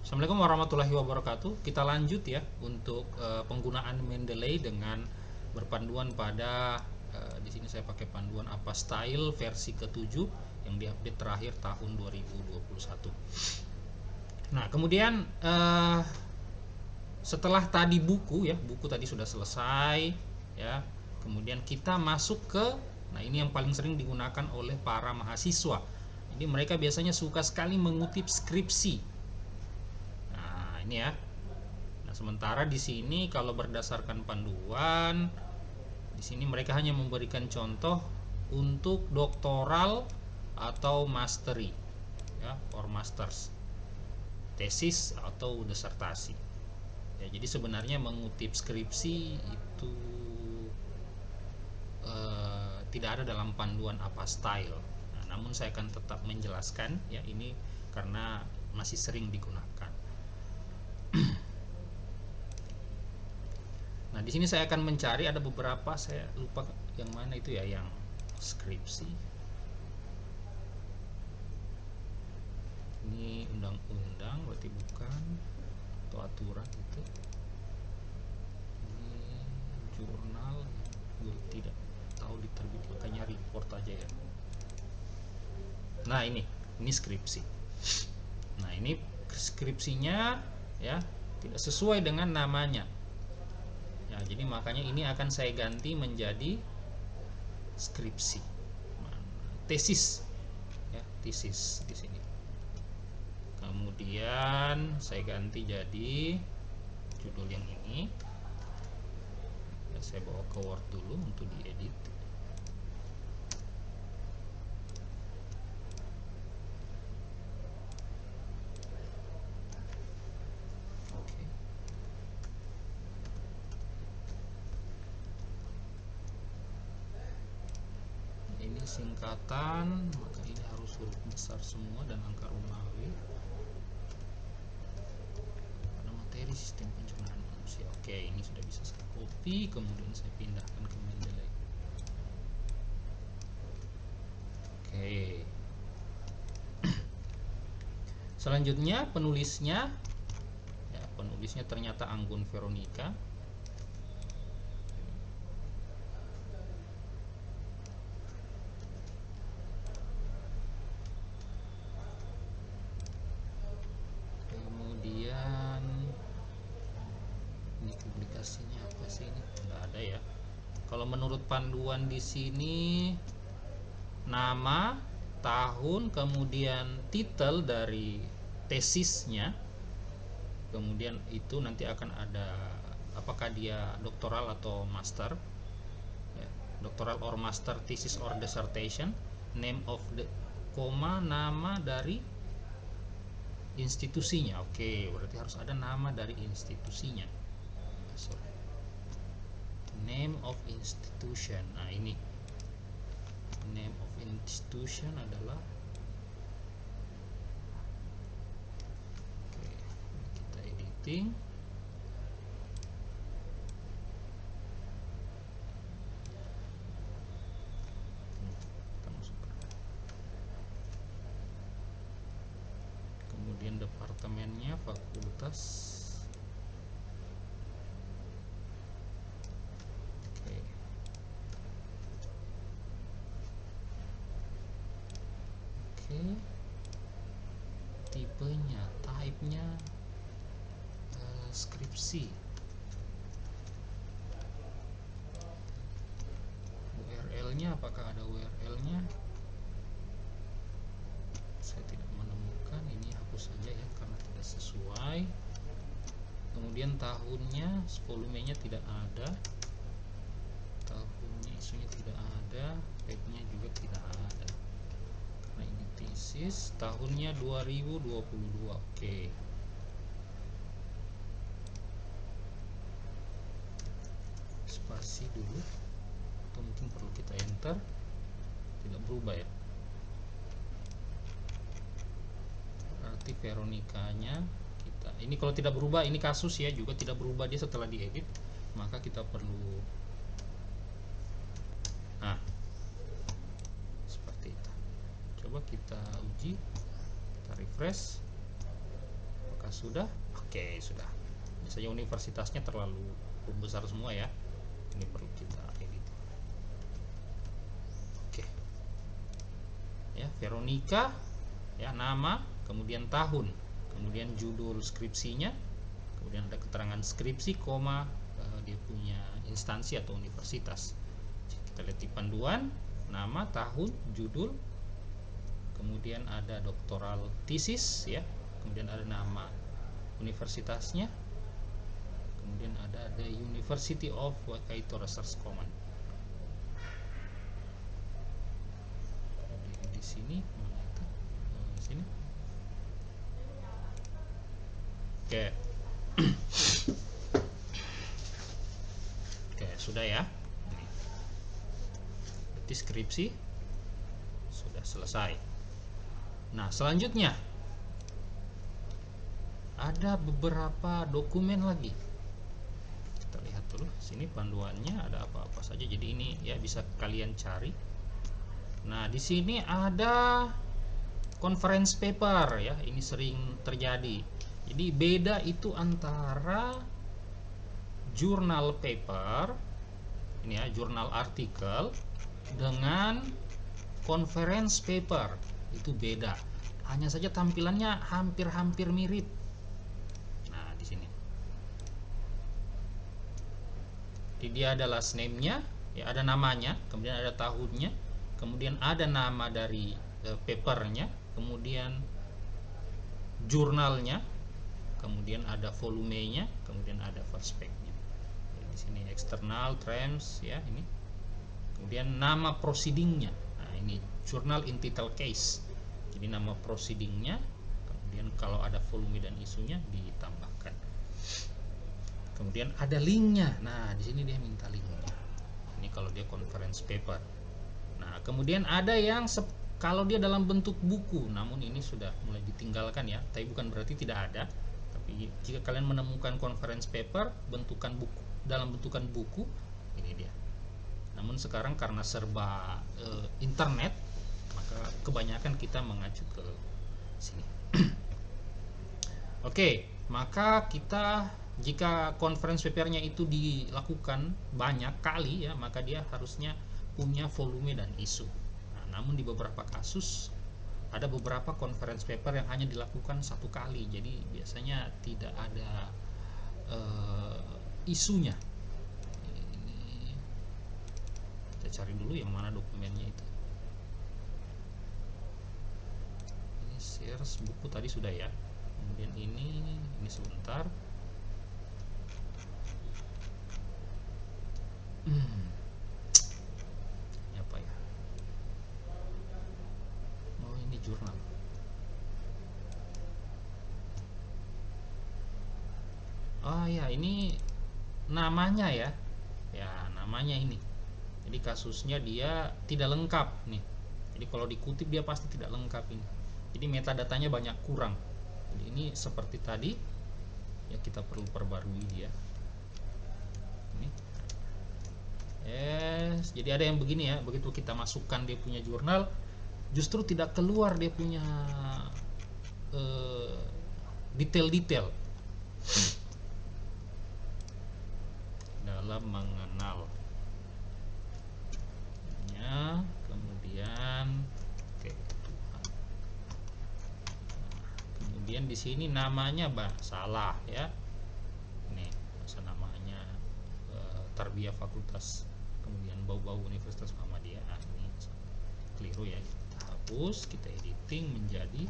Assalamualaikum warahmatullahi wabarakatuh. Kita lanjut ya untuk penggunaan Mendeley dengan berpanduan pada di sini saya pakai panduan apa style versi ke-7 yang diupdate terakhir tahun 2021. Nah, kemudian setelah tadi buku tadi sudah selesai ya. Kemudian kita masuk ke ini yang paling sering digunakan oleh para mahasiswa. Jadi mereka biasanya suka sekali mengutip skripsi. Nah, ini ya. Nah, sementara di sini kalau berdasarkan panduan, di sini mereka hanya memberikan contoh untuk doktoral atau mastery, ya, or masters, tesis atau disertasi. Ya, jadi sebenarnya mengutip skripsi itu tidak ada dalam panduan apa style. Nah, namun saya akan tetap menjelaskan ya ini karena masih sering digunakan. Nah, di sini saya akan mencari ada beberapa, saya lupa yang mana itu ya, yang skripsi. Ini undang-undang berarti bukan, atau aturan itu. Ini jurnal, gue tidak tahu diterbit, makanya report aja ya. Nah, ini skripsi. Nah, ini skripsinya ya tidak sesuai dengan namanya. Ya, jadi makanya ini akan saya ganti menjadi skripsi. Tesis. Ya, tesis di sini. Kemudian saya ganti jadi judul yang ini. Ya, saya bawa ke Word dulu untuk diedit. Oke. Ini singkatan, maka ini harus huruf besar semua dan angka Romawi. Pada materi sistem pencernaan manusia. Oke, ini sudah bisa saya copy, kemudian saya pindahkan ke Mendeley. Oke. Selanjutnya penulisnya, ya, penulisnya ternyata Anggun Veronica. Kemudian ini publikasinya apa sih ini? Nggak ada ya. Kalau menurut panduan di sini nama, tahun, kemudian titel dari tesisnya, kemudian itu nanti akan ada apakah dia doktoral atau master, ya, doktoral or master thesis or dissertation, name of the koma, nama dari institusinya. Oke, berarti harus ada nama dari institusinya. Sorry. Name of institution. Nah, ini name of institution adalah, oke, kita editing. Kita masukkan. Kemudian departemennya fakultas. Oke. Oke. Tipenya, type-nya skripsi. URL-nya, apakah ada URL-nya? Saya tidak menemukan, ini hapus saja ya karena tidak sesuai. Kemudian tahunnya, volumenya tidak ada. Tahunnya, isunya tidak ada, tag-nya juga tidak ada. Karena ini tesis, tahunnya 2022. Oke. Spasi dulu, atau mungkin perlu kita enter. Tidak berubah ya. Berarti Veronicanya kita, ini kalau tidak berubah, ini kasus ya, juga tidak berubah dia setelah diedit, maka kita perlu, nah, seperti itu. Coba kita uji, kita refresh, apakah apakah sudah? Oke, sudah. Biasanya universitasnya terlalu besar semua ya, ini perlu kita edit. Oke ya, Veronica ya, nama, kemudian tahun, kemudian judul skripsinya, kemudian ada keterangan skripsi, koma, dia punya instansi atau universitas. Kita lihat di panduan, nama, tahun, judul, kemudian ada doktoral thesis ya, kemudian ada nama universitasnya, kemudian ada The University of Waikato Research Commons. Di sini mana itu? Sini. Oke. Oke, sudah ya. Ini. Deskripsi sudah selesai. Nah, selanjutnya ada beberapa dokumen lagi. Kita lihat dulu sini panduannya ada apa-apa saja. Jadi ini ya bisa kalian cari. Nah, di sini ada conference paper ya. Ini sering terjadi. Jadi beda itu antara jurnal paper ini ya, jurnal artikel dengan conference paper itu beda. Hanya saja tampilannya hampir-hampir mirip. Nah, di sini. Jadi dia ada last name-nya, ya ada namanya, kemudian ada tahunnya, kemudian ada nama dari papernya, kemudian jurnalnya, kemudian ada volumenya, kemudian ada perspeknya. Di sini external terms ya ini. Kemudian nama proceedingnya. Nah, ini journal entitled case. Jadi nama proceedingnya, kemudian kalau ada volume dan isunya ditambahkan. Kemudian ada linknya. Nah, di sini dia minta linknya. Ini kalau dia conference paper. Nah, kemudian ada yang kalau dia dalam bentuk buku, namun ini sudah mulai ditinggalkan ya. Tapi bukan berarti tidak ada. Tapi jika kalian menemukan conference paper bentukan buku dalam bentukan buku, ini dia. Namun sekarang karena serba internet, maka kebanyakan kita mengacu ke sini. Oke, maka kita jika conference papernya itu dilakukan banyak kali ya, maka dia harusnya punya volume dan isu. Nah, namun di beberapa kasus ada beberapa conference paper yang hanya dilakukan satu kali, jadi biasanya tidak ada isunya. Ini kita cari dulu yang mana dokumennya itu. Ini series buku tadi sudah ya. Kemudian ini sebentar. Ini apa ya? Oh, ini jurnal. Oh ya, ini namanya ya. Ya, namanya ini. Jadi kasusnya dia tidak lengkap nih. Jadi kalau dikutip dia pasti tidak lengkap ini. Jadi metadatanya banyak kurang. Jadi ini seperti tadi ya, kita perlu perbarui dia. Ini. Yes, jadi ada yang begini ya, begitu kita masukkan dia punya jurnal, justru tidak keluar dia punya detail-detail dalam mengenal. Kemudian oke, kemudian di sini namanya salah ya, nih masa namanya Tarbiyah Fakultas, kemudian Bau-Bau Universitas Muhammadiyah. Ini keliru ya, kita hapus, kita editing menjadi